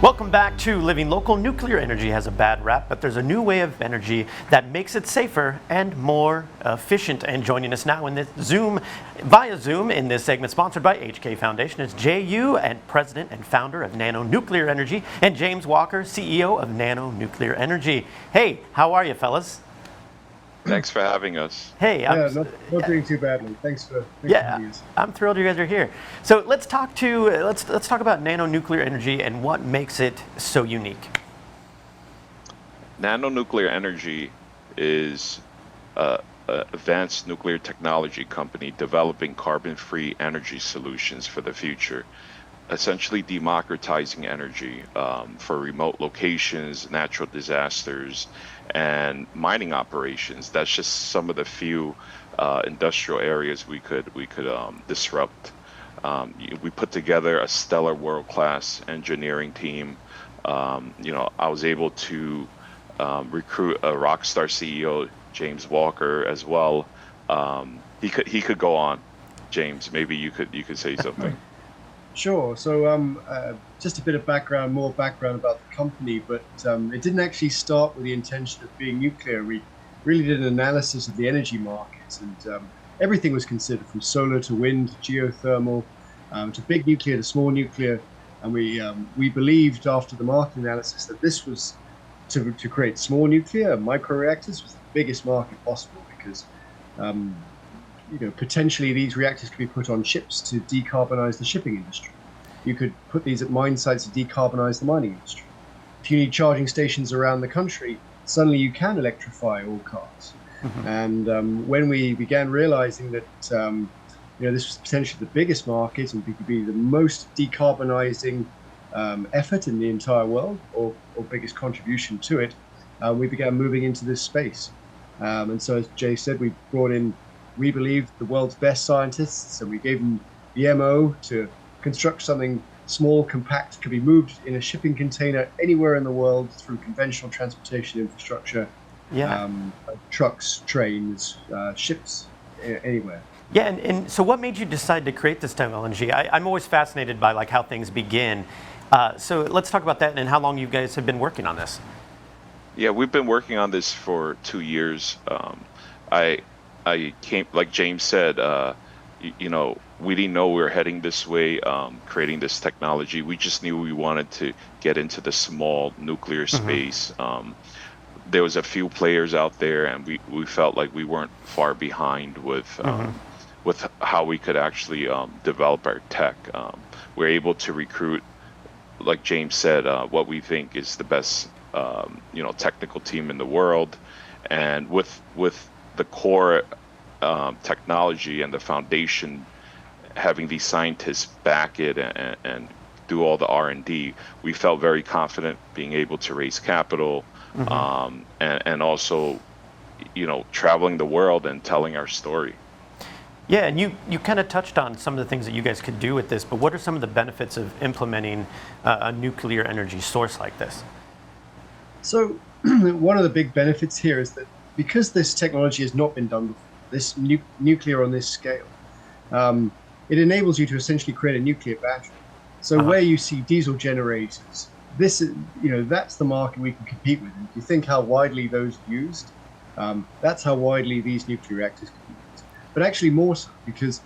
Welcome back to Living Local. Nuclear energy has a bad rap, but there's a new way of energy that makes it safer and more efficient. And joining us now in this via Zoom in this segment sponsored by HK Foundation is Jiang Yu, and President and Founder of Nano Nuclear Energy, and James Walker, CEO of Nano Nuclear Energy. Hey, how are you, fellas? Thanks for having us. Hey, not doing too badly. Thanks for having us. I'm thrilled you guys are here. So let's talk about Nano Nuclear Energy and what makes it so unique. Nano Nuclear Energy is an advanced nuclear technology company developing carbon-free energy solutions for the future, essentially democratizing energy for remote locations, natural disasters, and mining operations. That's just some of the few industrial areas we could disrupt. We put together a stellar world-class engineering team. I was able to recruit a rock star CEO, James Walker, as well. He could go on. James, maybe you could say something. Sure. So just a bit of more background about the company, but it didn't actually start with the intention of being nuclear. We really did an analysis of the energy markets, and everything was considered, from solar to wind, geothermal, to big nuclear to small nuclear. And we believed after the market analysis that this was to create small nuclear, microreactors, was the biggest market possible, because potentially these reactors could be put on ships to decarbonize the shipping industry. You could put these at mine sites to decarbonize the mining industry. If you need charging stations around the country, suddenly you can electrify all cars. Mm-hmm. And when we began realizing that this was potentially the biggest market and could be the most decarbonizing effort in the entire world, or biggest contribution to it, we began moving into this space. And so, as Jay said, we brought in, we believe, the world's best scientists, and we gave them the MO to construct something small, compact, could be moved in a shipping container anywhere in the world through conventional transportation infrastructure, trucks, trains, ships, anywhere. Yeah, and so what made you decide to create this technology? I'm always fascinated by how things begin. So let's talk about that and how long you guys have been working on this. Yeah, we've been working on this for 2 years. I came, like James said, we didn't know we were heading this way, creating this technology. We just knew we wanted to get into the small nuclear space. Mm-hmm. There was a few players out there, and we felt like we weren't far behind with how we could actually develop our tech. We're able to recruit, like James said, what we think is the best technical team in the world, and with the core technology and the foundation, having these scientists back it and do all the R&D, we felt very confident being able to raise capital, and also, traveling the world and telling our story. Yeah, and you kind of touched on some of the things that you guys could do with this, but what are some of the benefits of implementing a nuclear energy source like this? So one of the big benefits here is that because this technology has not been done before, this nuclear on this scale, it enables you to essentially create a nuclear battery. So where you see diesel generators, this is, that's the market we can compete with. And if you think how widely those are used, that's how widely these nuclear reactors can be used. But actually more so, because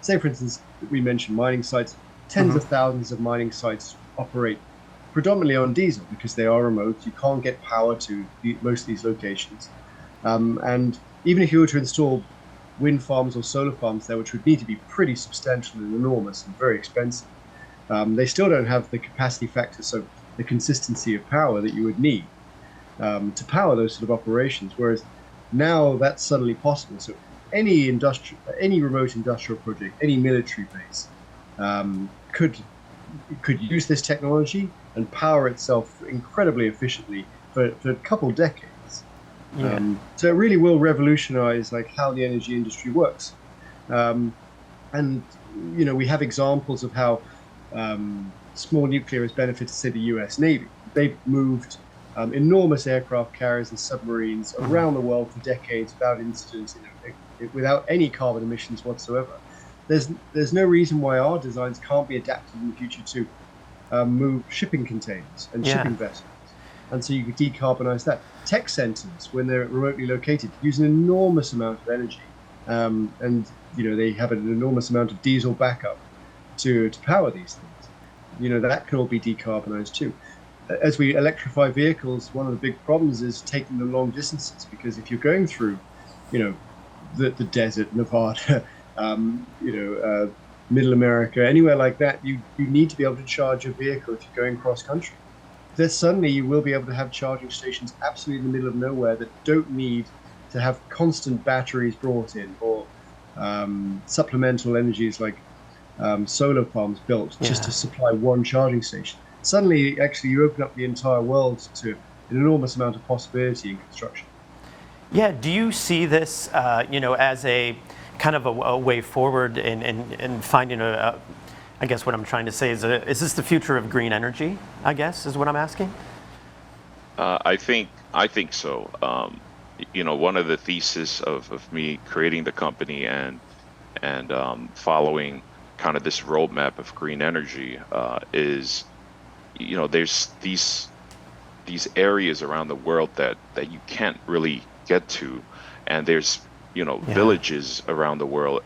say, for instance, we mentioned mining sites. Tens of thousands of mining sites operate predominantly on diesel because they are remote. You can't get power to most of these locations. And even if you were to install wind farms or solar farms there, which would need to be pretty substantial and enormous and very expensive, they still don't have the capacity factor, so the consistency of power that you would need to power those sort of operations. Whereas now that's suddenly possible. So any remote industrial project, any military base could use this technology and power itself incredibly efficiently for a couple decades. Yeah. So it really will revolutionize how the energy industry works. And we have examples of how small nuclear has benefited, say, the US Navy. They've moved enormous aircraft carriers and submarines around the world for decades without incidents, without any carbon emissions whatsoever. There's no reason why our designs can't be adapted in the future to move shipping containers and Yeah. shipping vessels. And so you could decarbonize that. Tech centers, when they're remotely located, use an enormous amount of energy. And they have an enormous amount of diesel backup to power these things. That can all be decarbonized too. As we electrify vehicles, one of the big problems is taking them long distances, because if you're going through, the desert, Nevada, Middle America, anywhere like that, you need to be able to charge your vehicle if you're going cross country. Then suddenly you will be able to have charging stations absolutely in the middle of nowhere that don't need to have constant batteries brought in, or supplemental energies like solar farms built just to supply one charging station. Suddenly, actually, you open up the entire world to an enormous amount of possibility in construction. Yeah, do you see this, as a kind of a way forward in finding I guess what I'm trying to say is this the future of green energy, I guess, is what I'm asking? I think so. One of the theses of me creating the company and following kind of this roadmap of green energy is, there's these areas around the world that you can't really get to, and there's villages around the world.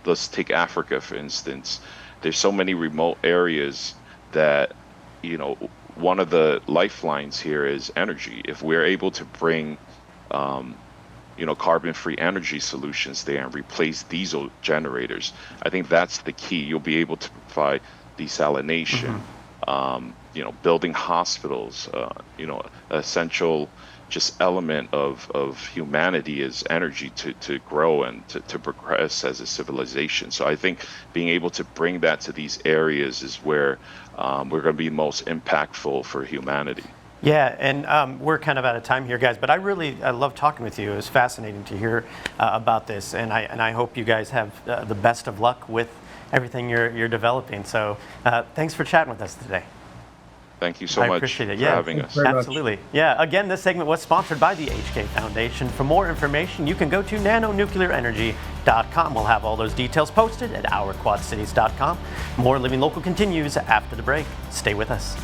Let's take Africa for instance. There's so many remote areas that one of the lifelines here is energy. If we're able to bring carbon-free energy solutions there and replace diesel generators, I think that's the key. You'll be able to provide desalination, building hospitals, essential just element of humanity is energy to grow and to progress as a civilization. So I think being able to bring that to these areas is where we're going to be most impactful for humanity. Yeah, and we're kind of out of time here, guys, but I love talking with you. It was fascinating to hear about this, and I hope you guys have the best of luck with everything you're developing. So thanks for chatting with us today. Thank you so much appreciate it. for having us. Absolutely. Yeah, again, this segment was sponsored by the HK Foundation. For more information, you can go to nanonuclearenergy.com. We'll have all those details posted at ourquadcities.com. More Living Local continues after the break. Stay with us.